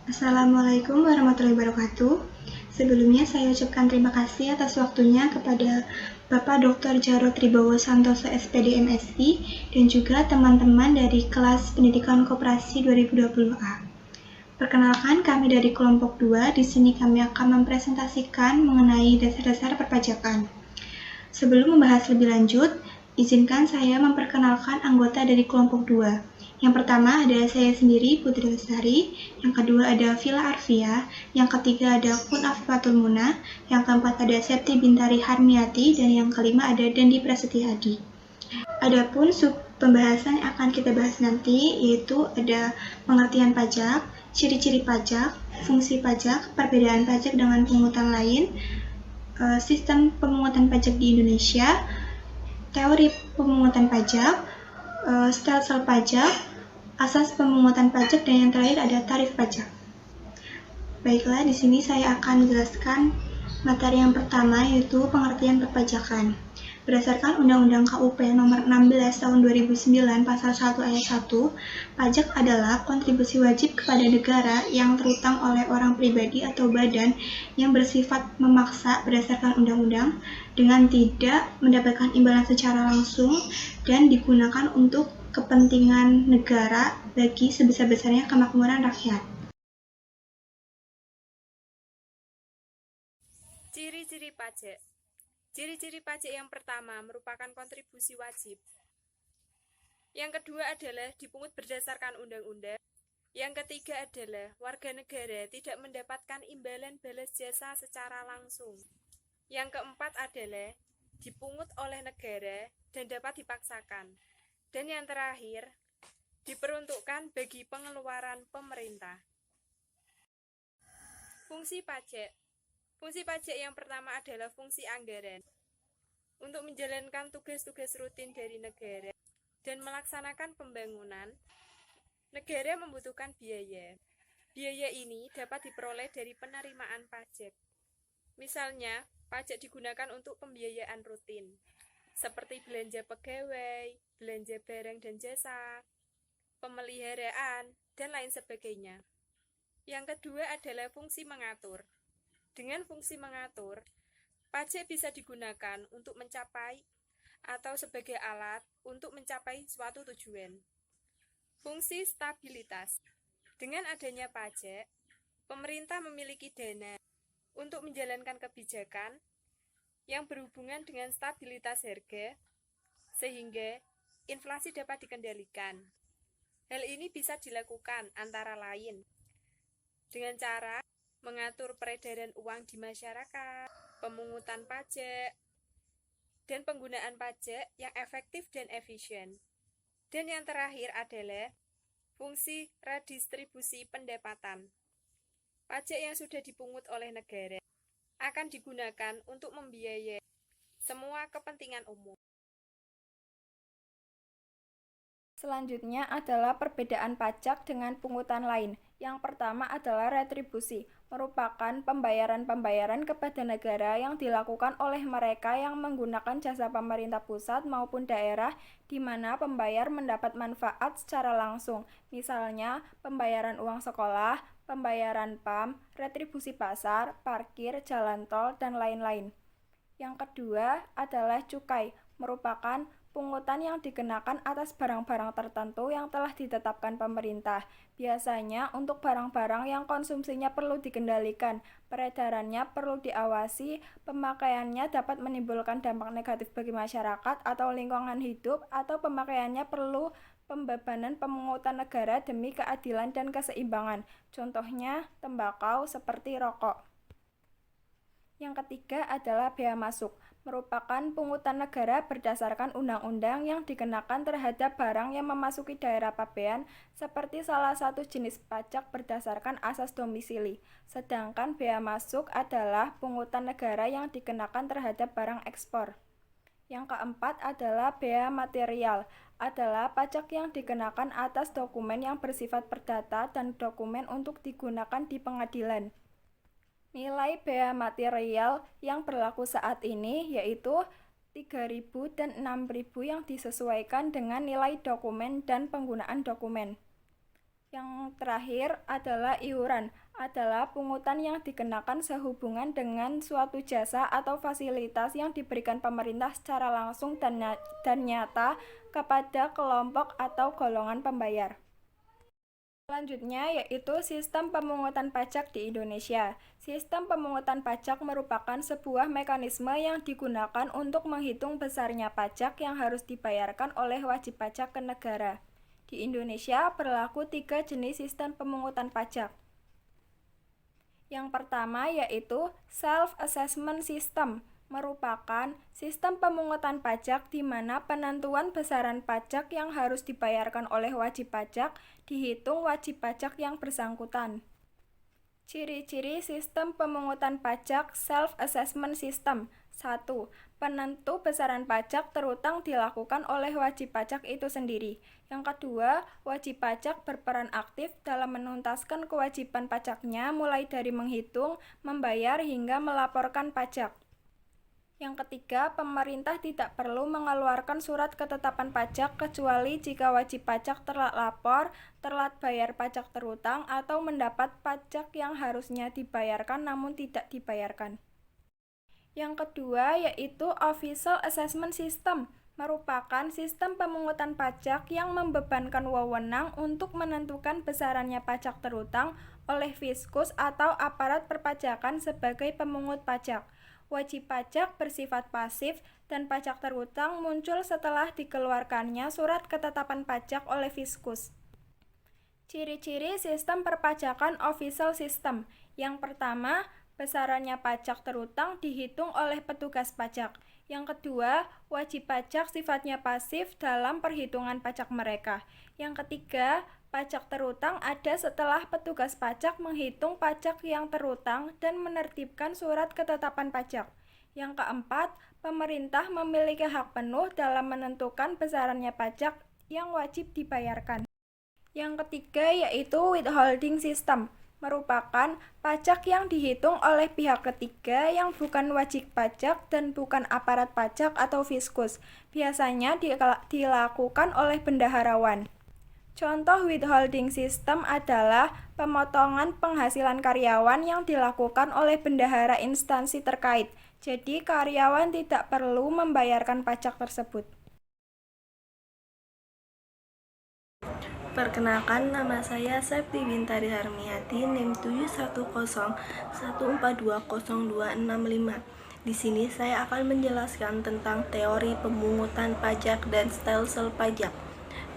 Assalamualaikum warahmatullahi wabarakatuh. Sebelumnya saya ucapkan terima kasih atas waktunya kepada Bapak Dr. Jarod Tribowo Santoso SPD MSI dan juga teman-teman dari kelas Pendidikan Koperasi 2020A. Perkenalkan, kami dari kelompok 2. Di sini kami akan mempresentasikan mengenai dasar-dasar perpajakan. Sebelum membahas lebih lanjut, izinkan saya memperkenalkan anggota dari kelompok 2. Yang pertama ada saya sendiri, Putri Lestari. Yang kedua ada Vila Arfia. Yang ketiga ada Kun Afifatul Muna. Yang keempat ada Septi Bintari Harmiati. Dan yang kelima ada Dendi Prasetya Adi. Adapun sub pembahasan yang akan kita bahas nanti yaitu ada pengertian pajak, ciri-ciri pajak, fungsi pajak, perbedaan pajak dengan pungutan lain, sistem pemungutan pajak di Indonesia, teori pemungutan pajak, stelsel pajak, asas pemungutan pajak, dan yang terakhir ada tarif pajak. Baiklah, di sini saya akan menjelaskan materi yang pertama yaitu pengertian perpajakan. Berdasarkan Undang-Undang KUP Nomor 16 Tahun 2009 Pasal 1 Ayat 1, pajak adalah kontribusi wajib kepada negara yang terutang oleh orang pribadi atau badan yang bersifat memaksa berdasarkan undang-undang dengan tidak mendapatkan imbalan secara langsung dan digunakan untuk kepentingan negara bagi sebesar-besarnya kemakmuran rakyat. Ciri-ciri pajak. Ciri-ciri pajak yang pertama merupakan kontribusi wajib. Yang kedua adalah dipungut berdasarkan undang-undang. Yang ketiga adalah warga negara tidak mendapatkan imbalan balas jasa secara langsung. Yang keempat adalah dipungut oleh negara dan dapat dipaksakan. Dan yang terakhir, diperuntukkan bagi pengeluaran pemerintah. Fungsi pajak. Fungsi pajak yang pertama adalah fungsi anggaran. Untuk menjalankan tugas-tugas rutin dari negara dan melaksanakan pembangunan, negara membutuhkan biaya. Biaya ini dapat diperoleh dari penerimaan pajak. Misalnya, pajak digunakan untuk pembiayaan rutin, seperti belanja pegawai, belanja barang dan jasa, pemeliharaan, dan lain sebagainya. Yang kedua adalah fungsi mengatur. Dengan fungsi mengatur, pajak bisa digunakan untuk mencapai atau sebagai alat untuk mencapai suatu tujuan. Fungsi stabilitas. Dengan adanya pajak, pemerintah memiliki dana untuk menjalankan kebijakan yang berhubungan dengan stabilitas harga, sehingga inflasi dapat dikendalikan. Hal ini bisa dilakukan antara lain dengan cara mengatur peredaran uang di masyarakat, pemungutan pajak, dan penggunaan pajak yang efektif dan efisien. Dan yang terakhir adalah fungsi redistribusi pendapatan. Pajak yang sudah dipungut oleh negara akan digunakan untuk membiayai semua kepentingan umum. Selanjutnya adalah perbedaan pajak dengan pungutan lain. Yang pertama adalah retribusi, merupakan pembayaran-pembayaran kepada negara yang dilakukan oleh mereka yang menggunakan jasa pemerintah pusat maupun daerah di mana pembayar mendapat manfaat secara langsung. Misalnya, pembayaran uang sekolah, pembayaran PAM, retribusi pasar, parkir, jalan tol, dan lain-lain. Yang kedua adalah cukai, merupakan pungutan yang dikenakan atas barang-barang tertentu yang telah ditetapkan pemerintah. Biasanya untuk barang-barang yang konsumsinya perlu dikendalikan, peredarannya perlu diawasi, pemakaiannya dapat menimbulkan dampak negatif bagi masyarakat atau lingkungan hidup, atau pemakaiannya perlu pembebanan pemungutan negara demi keadilan dan keseimbangan. Contohnya tembakau seperti rokok. Yang ketiga adalah bea masuk, merupakan pungutan negara berdasarkan undang-undang yang dikenakan terhadap barang yang memasuki daerah pabean, seperti salah satu jenis pajak berdasarkan asas domisili. Sedangkan bea masuk adalah pungutan negara yang dikenakan terhadap barang ekspor. Yang keempat adalah bea material, adalah pajak yang dikenakan atas dokumen yang bersifat perdata dan dokumen untuk digunakan di pengadilan. Nilai bea material yang berlaku saat ini yaitu 3.000 dan 6.000 yang disesuaikan dengan nilai dokumen dan penggunaan dokumen. Yang terakhir adalah iuran, adalah pungutan yang dikenakan sehubungan dengan suatu jasa atau fasilitas yang diberikan pemerintah secara langsung dan nyata kepada kelompok atau golongan pembayar. Selanjutnya yaitu sistem pemungutan pajak di Indonesia. Sistem pemungutan pajak merupakan sebuah mekanisme yang digunakan untuk menghitung besarnya pajak yang harus dibayarkan oleh wajib pajak ke negara. Di Indonesia berlaku 3 jenis sistem pemungutan pajak. Yang pertama yaitu self-assessment system, merupakan sistem pemungutan pajak di mana penentuan besaran pajak yang harus dibayarkan oleh wajib pajak dihitung wajib pajak yang bersangkutan. Ciri-ciri sistem pemungutan pajak self-assessment system. 1. Penentu besaran pajak terutang dilakukan oleh wajib pajak itu sendiri. Yang kedua, wajib pajak berperan aktif dalam menuntaskan kewajiban pajaknya mulai dari menghitung, membayar, hingga melaporkan pajak. Yang ketiga, pemerintah tidak perlu mengeluarkan surat ketetapan pajak kecuali jika wajib pajak telat lapor, telat bayar pajak terutang, atau mendapat pajak yang harusnya dibayarkan namun tidak dibayarkan. Yang kedua yaitu Official Assessment System, merupakan sistem pemungutan pajak yang membebankan wewenang untuk menentukan besarannya pajak terutang oleh Fiskus atau aparat perpajakan sebagai pemungut pajak. Wajib pajak bersifat pasif dan pajak terutang muncul setelah dikeluarkannya surat ketetapan pajak oleh Fiskus. Ciri-ciri sistem perpajakan official system. Yang pertama, besarannya pajak terutang dihitung oleh petugas pajak. Yang kedua, wajib pajak sifatnya pasif dalam perhitungan pajak mereka. Yang ketiga, pajak terutang ada setelah petugas pajak menghitung pajak yang terutang dan menertibkan surat ketetapan pajak. Yang keempat, pemerintah memiliki hak penuh dalam menentukan besarannya pajak yang wajib dibayarkan. Yang ketiga yaitu withholding system, merupakan pajak yang dihitung oleh pihak ketiga yang bukan wajib pajak dan bukan aparat pajak atau Fiskus. Biasanya dilakukan oleh bendaharawan. Contoh withholding system adalah pemotongan penghasilan karyawan yang dilakukan oleh bendahara instansi terkait. Jadi karyawan tidak perlu membayarkan pajak tersebut. Perkenalkan, nama saya Septi Bintari Harmiati, NIM 71014220265. Di sini saya akan menjelaskan tentang teori pemungutan pajak dan stelsel pajak.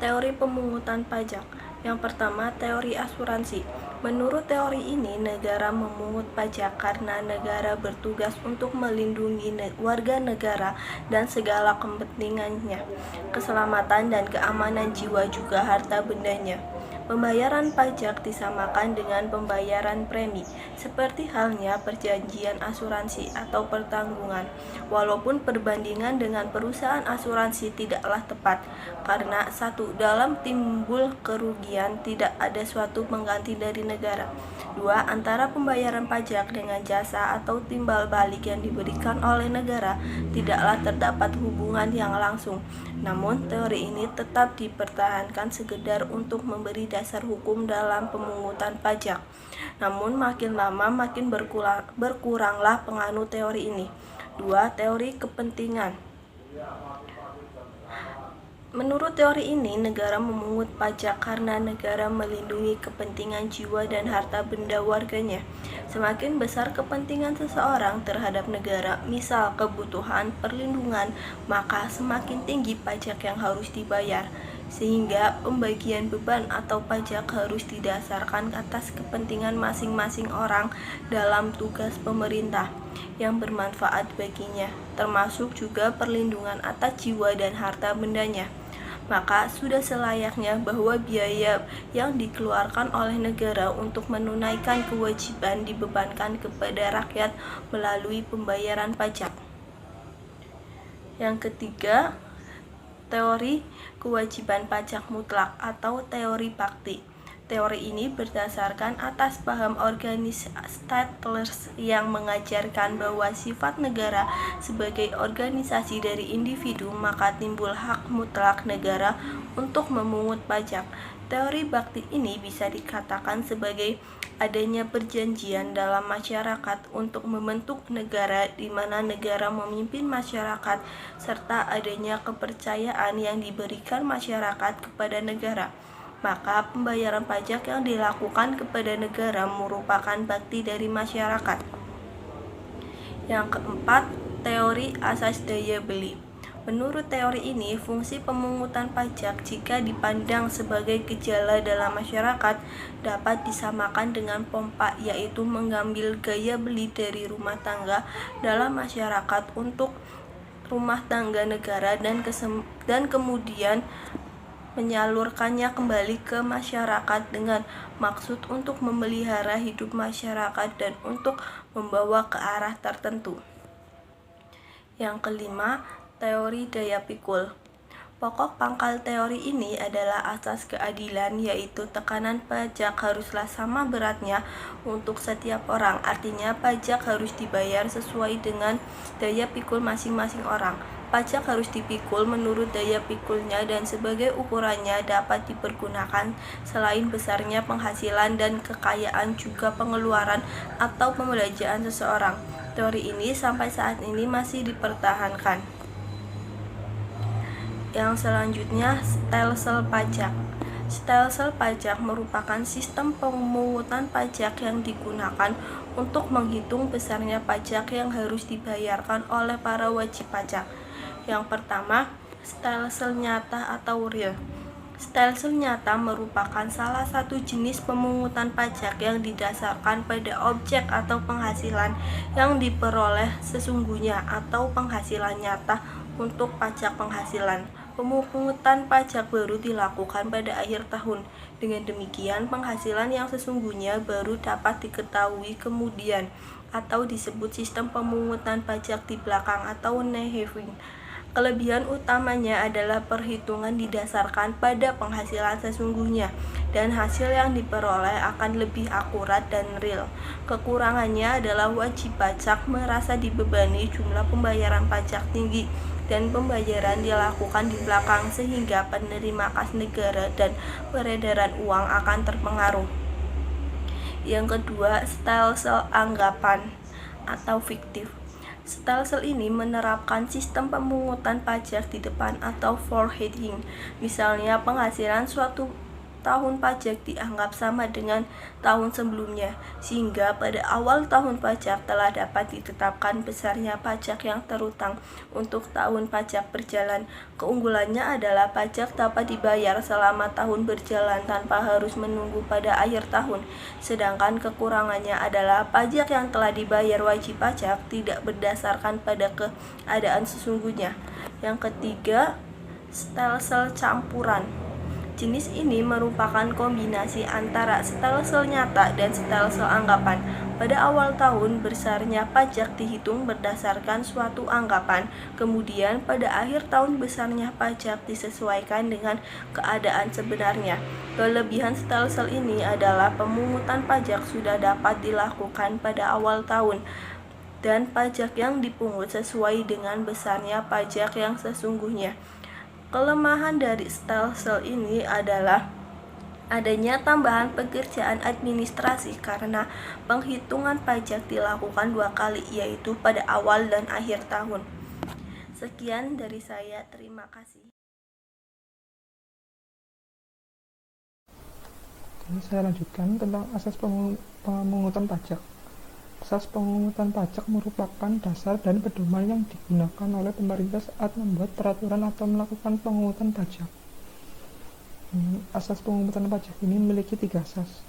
Teori pemungutan pajak. Yang pertama, teori asuransi. Menurut teori ini, negara memungut pajak karena negara bertugas untuk melindungi warga negara dan segala kepentingannya, keselamatan dan keamanan jiwa juga harta bendanya. Pembayaran pajak disamakan dengan pembayaran premi, seperti halnya perjanjian asuransi atau pertanggungan, walaupun perbandingan dengan perusahaan asuransi tidaklah tepat, karena satu, dalam timbul kerugian tidak ada suatu pengganti dari negara. Dua, antara pembayaran pajak dengan jasa atau timbal balik yang diberikan oleh negara tidaklah terdapat hubungan yang langsung. Namun, teori ini tetap dipertahankan sekedar untuk memberi dasar hukum dalam pemungutan pajak. Namun, makin lama makin berkuranglah penganut teori ini. Dua, teori kepentingan. Menurut teori ini, negara memungut pajak karena negara melindungi kepentingan jiwa dan harta benda warganya. Semakin besar kepentingan seseorang terhadap negara, misal kebutuhan perlindungan, maka semakin tinggi pajak yang harus dibayar. Sehingga pembagian beban atau pajak harus didasarkan atas kepentingan masing-masing orang dalam tugas pemerintah yang bermanfaat baginya, termasuk juga perlindungan atas jiwa dan harta bendanya. Maka sudah selayaknya bahwa biaya yang dikeluarkan oleh negara untuk menunaikan kewajiban dibebankan kepada rakyat melalui pembayaran pajak. Yang ketiga, teori kewajiban pajak mutlak atau teori Pakti. Teori ini berdasarkan atas paham organis Statlers yang mengajarkan bahwa sifat negara sebagai organisasi dari individu, maka timbul hak mutlak negara untuk memungut pajak. Teori bakti ini bisa dikatakan sebagai adanya perjanjian dalam masyarakat untuk membentuk negara di mana negara memimpin masyarakat serta adanya kepercayaan yang diberikan masyarakat kepada negara. Maka pembayaran pajak yang dilakukan kepada negara merupakan bakti dari masyarakat. Yang keempat, teori asas daya beli. Menurut teori ini, fungsi pemungutan pajak jika dipandang sebagai gejala dalam masyarakat dapat disamakan dengan pompa, yaitu mengambil gaya beli dari rumah tangga dalam masyarakat untuk rumah tangga negara dan kemudian menyalurkannya kembali ke masyarakat dengan maksud untuk memelihara hidup masyarakat dan untuk membawa ke arah tertentu. Yang kelima, teori daya pikul. Pokok pangkal teori ini adalah asas keadilan, yaitu tekanan pajak haruslah sama beratnya untuk setiap orang. Artinya pajak harus dibayar sesuai dengan daya pikul masing-masing orang. Pajak harus dipikul menurut daya pikulnya dan sebagai ukurannya dapat dipergunakan selain besarnya penghasilan dan kekayaan juga pengeluaran atau pembelanjaan seseorang. Teori ini sampai saat ini masih dipertahankan. Yang selanjutnya, stelsel pajak. Stelsel pajak merupakan sistem pemungutan pajak yang digunakan untuk menghitung besarnya pajak yang harus dibayarkan oleh para wajib pajak. Yang pertama, stelsel nyata atau real. Stelsel nyata merupakan salah satu jenis pemungutan pajak yang didasarkan pada objek atau penghasilan yang diperoleh sesungguhnya atau penghasilan nyata untuk pajak penghasilan. Pemungutan pajak baru dilakukan pada akhir tahun. Dengan demikian, penghasilan yang sesungguhnya baru dapat diketahui kemudian atau disebut sistem pemungutan pajak di belakang atau neheving. Kelebihan utamanya adalah perhitungan didasarkan pada penghasilan sesungguhnya dan hasil yang diperoleh akan lebih akurat dan real. Kekurangannya adalah wajib pajak merasa dibebani jumlah pembayaran pajak tinggi dan pembayaran dilakukan di belakang sehingga penerima kas negara dan peredaran uang akan terpengaruh. Yang kedua, stelsel anggapan atau fiktif. Stelsel ini menerapkan sistem pemungutan pajak di depan atau forwarding. Misalnya, penghasilan suatu tahun pajak dianggap sama dengan tahun sebelumnya, sehingga pada awal tahun pajak telah dapat ditetapkan besarnya pajak yang terutang untuk tahun pajak berjalan. Keunggulannya adalah pajak dapat dibayar selama tahun berjalan tanpa harus menunggu pada akhir tahun, sedangkan kekurangannya adalah pajak yang telah dibayar wajib pajak tidak berdasarkan pada keadaan sesungguhnya. Yang ketiga, stelsel campuran. Jenis ini merupakan kombinasi antara stelsel nyata dan stelsel anggapan. Pada awal tahun, besarnya pajak dihitung berdasarkan suatu anggapan. Kemudian, pada akhir tahun, besarnya pajak disesuaikan dengan keadaan sebenarnya. Kelebihan stelsel ini adalah pemungutan pajak sudah dapat dilakukan pada awal tahun, dan pajak yang dipungut sesuai dengan besarnya pajak yang sesungguhnya. Kelemahan dari stelsel ini adalah adanya tambahan pekerjaan administrasi karena penghitungan pajak dilakukan 2 kali, yaitu pada awal dan akhir tahun. Sekian dari saya, terima kasih. Ini saya lanjutkan tentang asas pemungutan pajak. Asas pemungutan pajak merupakan dasar dan pedoman yang digunakan oleh pemerintah saat membuat peraturan atau melakukan pemungutan pajak. Asas pemungutan pajak ini memiliki 3 asas,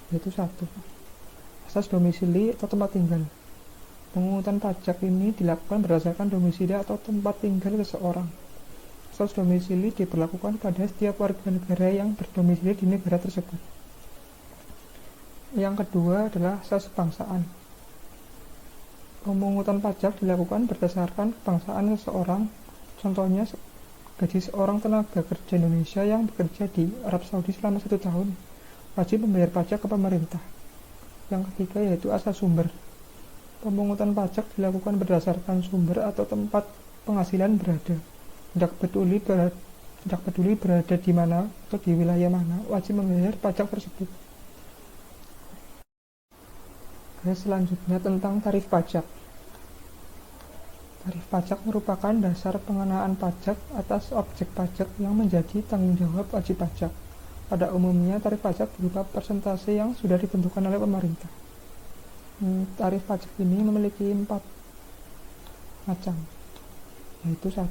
yaitu 1. Asas domisili atau tempat tinggal. Pemungutan pajak ini dilakukan berdasarkan domisili atau tempat tinggal seseorang. Asas domisili diberlakukan pada setiap warga negara yang berdomisili di negara tersebut. Yang kedua adalah asas kebangsaan. Pemungutan pajak dilakukan berdasarkan kebangsaan seseorang. Contohnya, gaji seorang tenaga kerja Indonesia yang bekerja di Arab Saudi selama 1 tahun wajib membayar pajak ke pemerintah. Yang ketiga yaitu asas sumber. Pemungutan pajak dilakukan berdasarkan sumber atau tempat penghasilan berada. Tidak peduli tidak peduli berada di mana atau di wilayah mana, wajib membayar pajak tersebut. Selanjutnya tentang tarif pajak. Tarif pajak merupakan dasar pengenaan pajak atas objek pajak yang menjadi tanggung jawab wajib pajak. Pada umumnya, tarif pajak berupa persentase yang sudah ditentukan oleh pemerintah. Tarif pajak ini memiliki 4 macam, yaitu 1.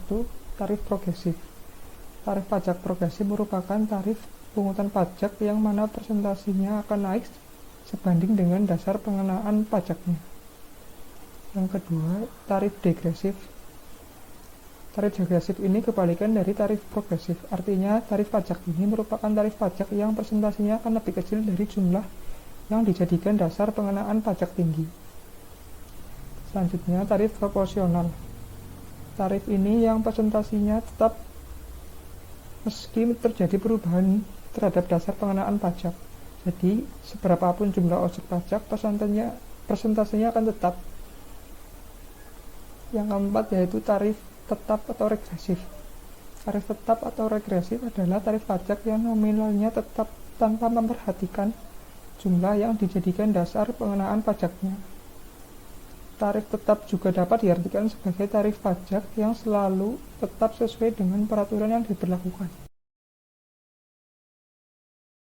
Tarif progresif. Tarif pajak progresif merupakan tarif pungutan pajak yang mana persentasenya akan naik sebanding dengan dasar pengenaan pajaknya. Yang kedua, tarif degresif. Tarif degresif ini kebalikan dari tarif progresif. Artinya, tarif pajak ini merupakan tarif pajak yang persentasenya akan lebih kecil dari jumlah yang dijadikan dasar pengenaan pajak tinggi. Selanjutnya, tarif proporsional. Tarif ini yang persentasenya tetap meski terjadi perubahan terhadap dasar pengenaan pajak. Jadi, seberapapun jumlah objek pajak, persentasenya akan tetap. Yang keempat yaitu tarif tetap atau regresif. Tarif tetap atau regresif adalah tarif pajak yang nominalnya tetap tanpa memperhatikan jumlah yang dijadikan dasar pengenaan pajaknya. Tarif tetap juga dapat diartikan sebagai tarif pajak yang selalu tetap sesuai dengan peraturan yang diberlakukan.